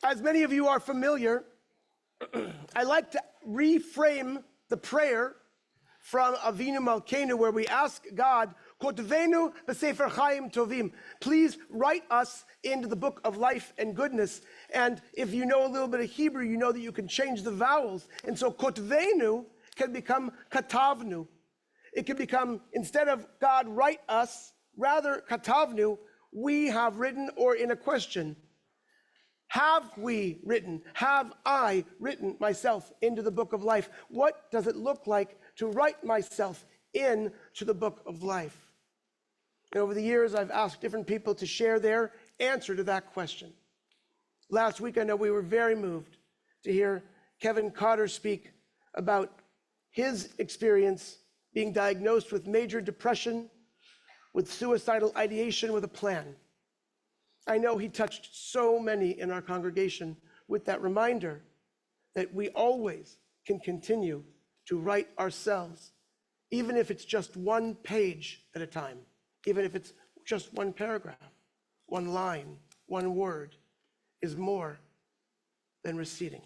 As many of you are familiar, I like to reframe the prayer from Avinu Malkeinu, where we ask God, Kotvenu b'sefer chaim tovim, please write us into the book of life and goodness. And if you know a little bit of Hebrew, you know that you can change the vowels. And so Kotvenu can become Katavnu. It can become, instead of God write us, rather Katavnu, we have written, or in a question, have we written, have I written myself into the book of life? What does it look like to write myself into the book of life? And over the years, I've asked different people to share their answer to that question. Last week, I know we were very moved to hear Kevin Cotter speak about his experience being diagnosed with major depression, with suicidal ideation, with a plan. I know he touched so many in our congregation with that reminder that we always can continue to write ourselves, even if it's just one page at a time, even if it's just one paragraph, one line, one word is more than receding.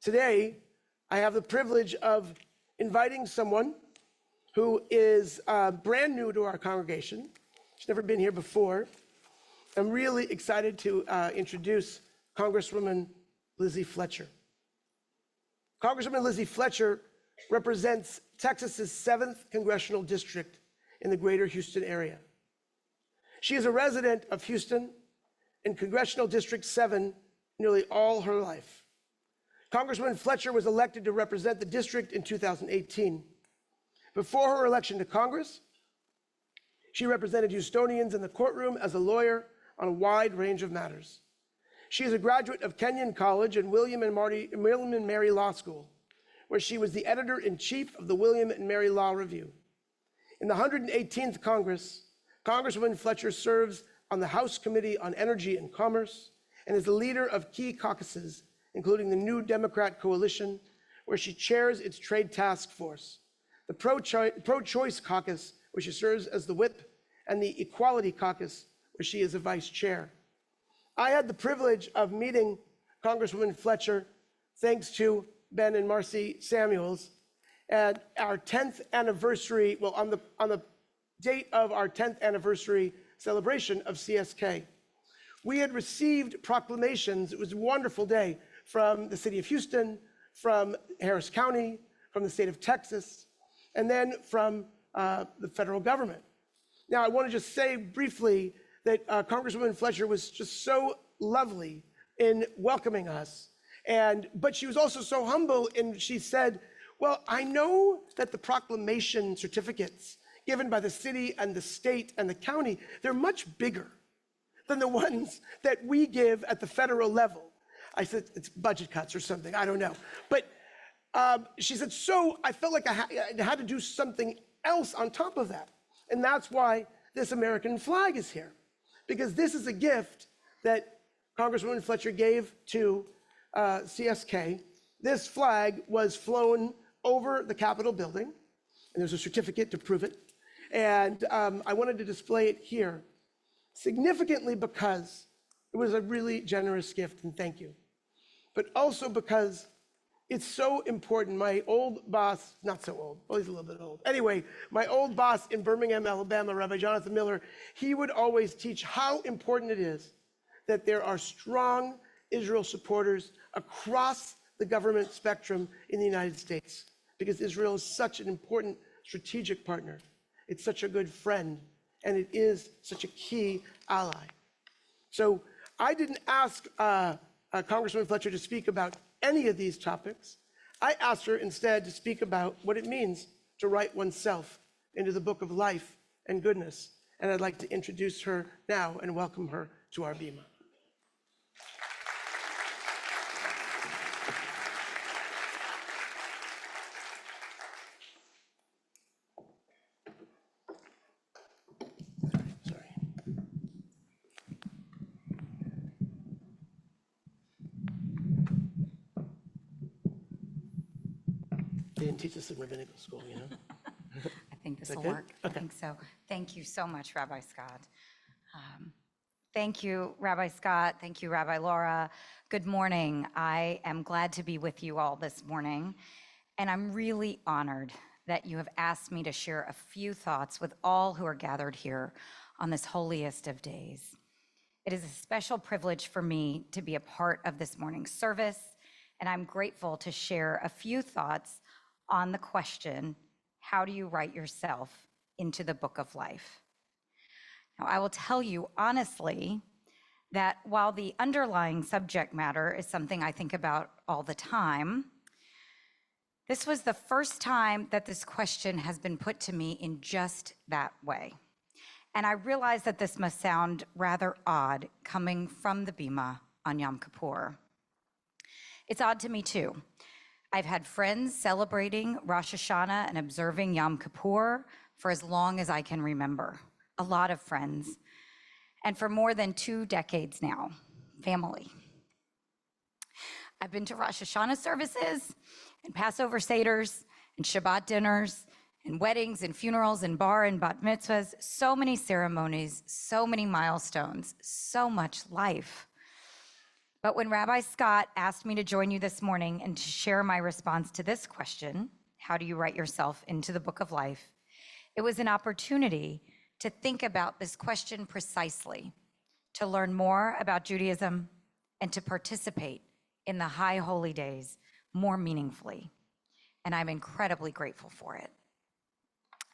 Today, I have the privilege of inviting someone who is brand new to our congregation. She's never been here before. I'm really excited to introduce Congresswoman Lizzie Fletcher. Congresswoman Lizzie Fletcher represents Texas's 7th congressional district in the greater Houston area. She is a resident of Houston in Congressional District 7 nearly all her life. Congresswoman Fletcher was elected to represent the district in 2018. Before her election to Congress, she represented Houstonians in the courtroom as a lawyer on a wide range of matters. She is a graduate of Kenyon College and William and Mary Law School, where she was the editor-in-chief of the William and Mary Law Review. In the 118th Congress, Congresswoman Fletcher serves on the House Committee on Energy and Commerce and is the leader of key caucuses, including the New Democrat Coalition, where she chairs its trade task force, the Pro-Choice Caucus, where she serves as the whip, and the Equality Caucus, where she is a vice chair. I had the privilege of meeting Congresswoman Fletcher, thanks to Ben and Marcy Samuels, at our 10th anniversary, well, on the date of our 10th anniversary celebration of CSK. We had received proclamations, it was a wonderful day, from the city of Houston, from Harris County, from the state of Texas, and then from the federal government. Now, I want to just say briefly that Congresswoman Fletcher was just so lovely in welcoming us. But she was also so humble, and she said, well, I know that the proclamation certificates given by the city and the state and the county, they're much bigger than the ones that we give at the federal level. I said, it's budget cuts or something, I don't know. But she said, so I felt like I had to do something else on top of that. And that's why this American flag is here. Because this is a gift that Congresswoman Fletcher gave to CSK. This flag was flown over the Capitol building, and there's a certificate to prove it. And I wanted to display it here, significantly because it was a really generous gift, and thank you. But also because it's so important. My old boss, not so old, well, he's a little bit old. Anyway, my old boss in Birmingham, Alabama, Rabbi Jonathan Miller, he would always teach how important it is that there are strong Israel supporters across the government spectrum in the United States, because Israel is such an important strategic partner. It's such a good friend, and it is such a key ally. So I didn't ask Congresswoman Fletcher to speak about any of these topics. I asked her instead to speak about what it means to write oneself into the book of life and goodness. And I'd like to introduce her now and welcome her to our bima. They didn't teach us in rabbinical school, you know? I think this will Okay. work. I think so. Thank you so much, Rabbi Scott. Thank you, Rabbi Scott. Thank you, Rabbi Laura. Good morning. I am glad to be with you all this morning, and I'm really honored that you have asked me to share a few thoughts with all who are gathered here on this holiest of days. It is a special privilege for me to be a part of this morning's service, and I'm grateful to share a few thoughts on the question, how do you write yourself into the book of life? Now, I will tell you honestly that while the underlying subject matter is something I think about all the time, this was the first time that this question has been put to me in just that way. And I realize that this must sound rather odd coming from the Bima on Yom Kippur. It's odd to me too. I've had friends celebrating Rosh Hashanah and observing Yom Kippur for as long as I can remember. A lot of friends, and for more than 2 decades now, family. I've been to Rosh Hashanah services and Passover Seders and Shabbat dinners and weddings and funerals and bar and bat mitzvahs, so many ceremonies, so many milestones, so much life. But when Rabbi Scott asked me to join you this morning and to share my response to this question, how do you write yourself into the book of life? It was an opportunity to think about this question precisely, to learn more about Judaism, and to participate in the high holy days more meaningfully. And I'm incredibly grateful for it.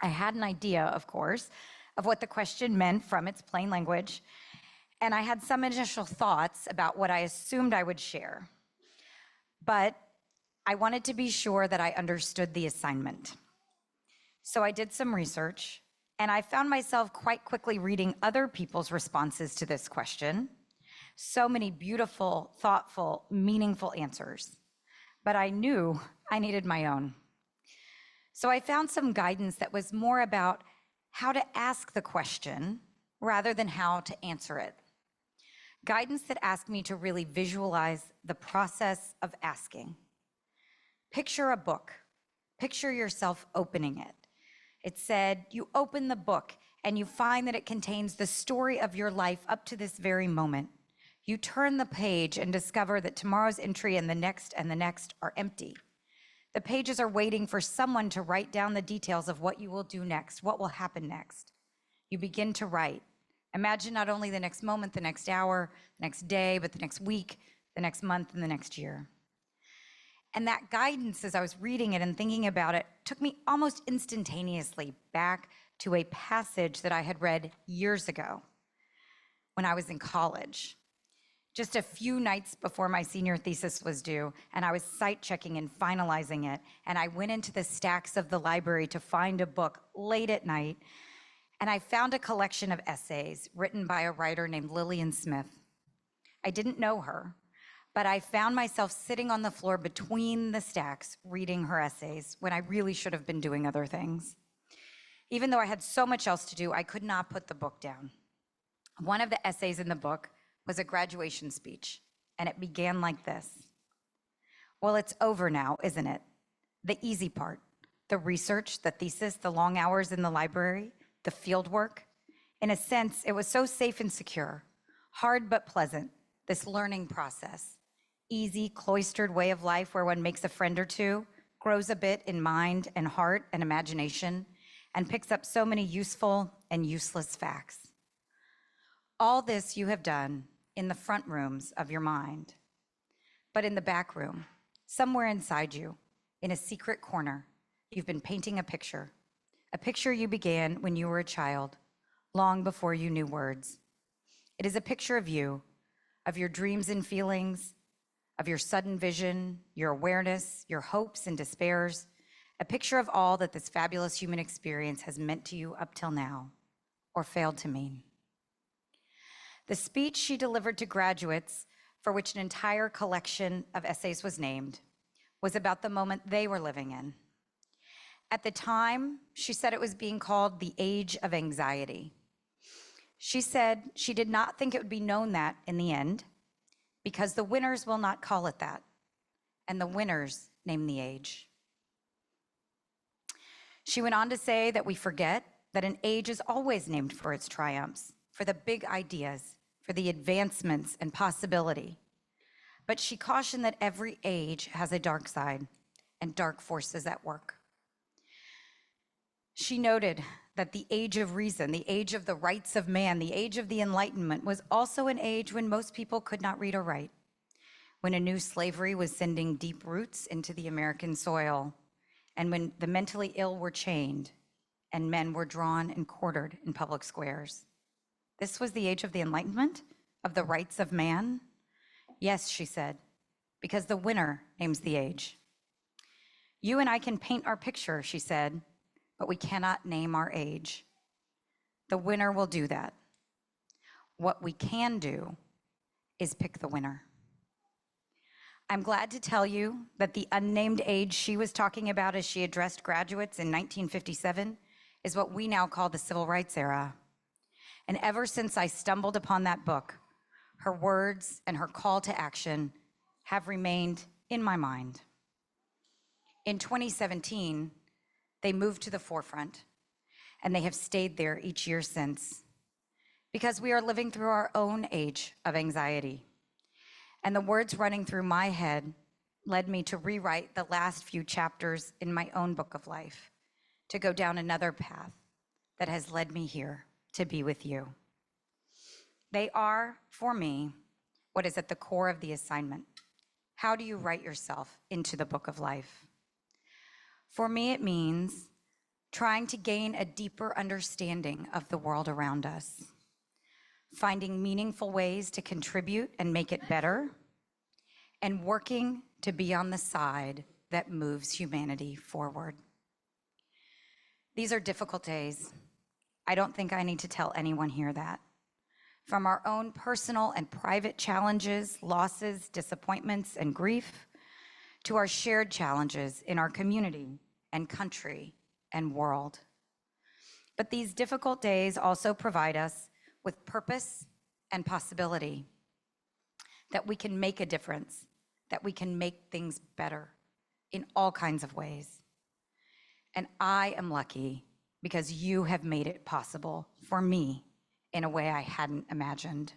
I had an idea, of course, of what the question meant from its plain language, and I had some initial thoughts about what I assumed I would share. But I wanted to be sure that I understood the assignment. So I did some research, and I found myself quite quickly reading other people's responses to this question. So many beautiful, thoughtful, meaningful answers. But I knew I needed my own. So I found some guidance that was more about how to ask the question rather than how to answer it. Guidance that asked me to really visualize the process of asking. Picture a book. Picture yourself opening it. It said, you open the book and you find that it contains the story of your life up to this very moment. You turn the page and discover that tomorrow's entry and the next are empty. The pages are waiting for someone to write down the details of what you will do next, what will happen next. You begin to write. Imagine not only the next moment, the next hour, the next day, but the next week, the next month, and the next year. And that guidance, as I was reading it and thinking about it, took me almost instantaneously back to a passage that I had read years ago when I was in college. Just a few nights before my senior thesis was due, and I was site checking and finalizing it, and I went into the stacks of the library to find a book late at night, and I found a collection of essays written by a writer named Lillian Smith. I didn't know her, but I found myself sitting on the floor between the stacks reading her essays when I really should have been doing other things. Even though I had so much else to do, I could not put the book down. One of the essays in the book was a graduation speech, and it began like this. Well, it's over now, isn't it? The easy part, the research, the thesis, the long hours in the library, the field work. In a sense, it was so safe and secure, hard but pleasant, this learning process. Easy, cloistered way of life where one makes a friend or two, grows a bit in mind and heart and imagination, and picks up so many useful and useless facts. All this you have done in the front rooms of your mind. But in the back room, somewhere inside you, in a secret corner, you've been painting a picture you began when you were a child, long before you knew words. It is a picture of you, of your dreams and feelings, of your sudden vision, your awareness, your hopes and despairs, a picture of all that this fabulous human experience has meant to you up till now, or failed to mean. The speech she delivered to graduates, for which an entire collection of essays was named, was about the moment they were living in. At the time, she said it was being called the age of anxiety. She said she did not think it would be known that in the end, because the winners will not call it that, and the winners name the age. She went on to say that we forget that an age is always named for its triumphs, for the big ideas, for the advancements and possibility. But she cautioned that every age has a dark side and dark forces at work. She noted that the age of reason, the age of the rights of man, the age of the Enlightenment was also an age when most people could not read or write, when a new slavery was sending deep roots into the American soil, and when the mentally ill were chained and men were drawn and quartered in public squares. This was the age of the Enlightenment, of the rights of man? Yes, she said, because the winner names the age. You and I can paint our picture, she said, but we cannot name our age. The winner will do that. What we can do is pick the winner. I'm glad to tell you that the unnamed age she was talking about as she addressed graduates in 1957 is what we now call the Civil Rights era. And ever since I stumbled upon that book, her words and her call to action have remained in my mind. In 2017, they moved to the forefront, and they have stayed there each year since, because we are living through our own age of anxiety. And the words running through my head led me to rewrite the last few chapters in my own book of life, to go down another path that has led me here to be with you. They are, for me, what is at the core of the assignment. How do you write yourself into the book of life? For me, it means trying to gain a deeper understanding of the world around us, finding meaningful ways to contribute and make it better, and working to be on the side that moves humanity forward. These are difficult days. I don't think I need to tell anyone here that. From our own personal and private challenges, losses, disappointments, and grief, to our shared challenges in our community and country and world. But these difficult days also provide us with purpose and possibility, that we can make a difference, that we can make things better in all kinds of ways. And I am lucky because you have made it possible for me in a way I hadn't imagined.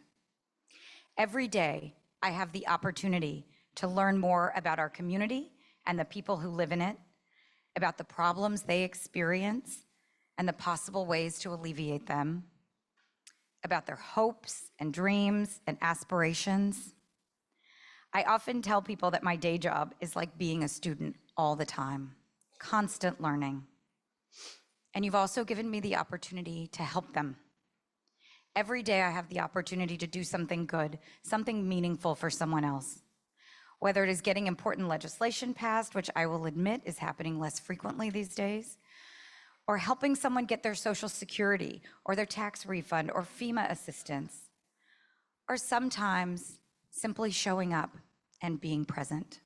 Every day, I have the opportunity to learn more about our community and the people who live in it, about the problems they experience and the possible ways to alleviate them, about their hopes and dreams and aspirations. I often tell people that my day job is like being a student all the time, constant learning. And you've also given me the opportunity to help them. Every day I have the opportunity to do something good, something meaningful for someone else. Whether it is getting important legislation passed, which I will admit is happening less frequently these days, or helping someone get their Social Security or their tax refund or FEMA assistance, or sometimes simply showing up and being present.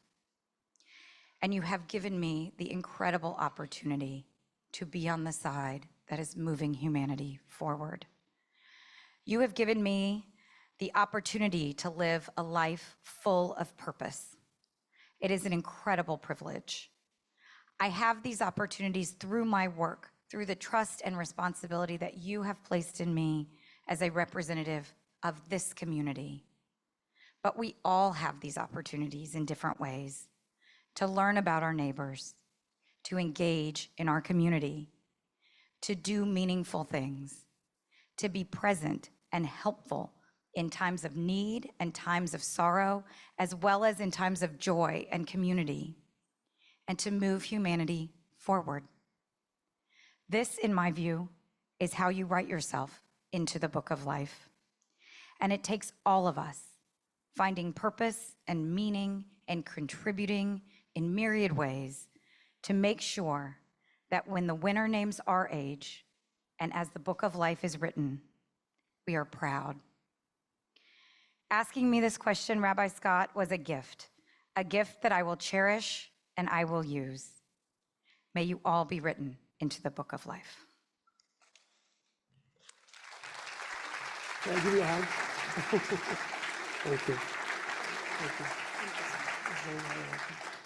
And you have given me the incredible opportunity to be on the side that is moving humanity forward. You have given me the opportunity to live a life full of purpose. It is an incredible privilege. I have these opportunities through my work, through the trust and responsibility that you have placed in me as a representative of this community. But we all have these opportunities in different ways to learn about our neighbors, to engage in our community, to do meaningful things, to be present and helpful in times of need and times of sorrow, as well as in times of joy and community, and to move humanity forward. This, in my view, is how you write yourself into the book of life. And it takes all of us finding purpose and meaning and contributing in myriad ways to make sure that when the winner names our age, and as the book of life is written, we are proud. Asking me this question, Rabbi Scott, was a gift that I will cherish and I will use. May you all be written into the book of life. Can I give you a hug? Thank you. Thank you.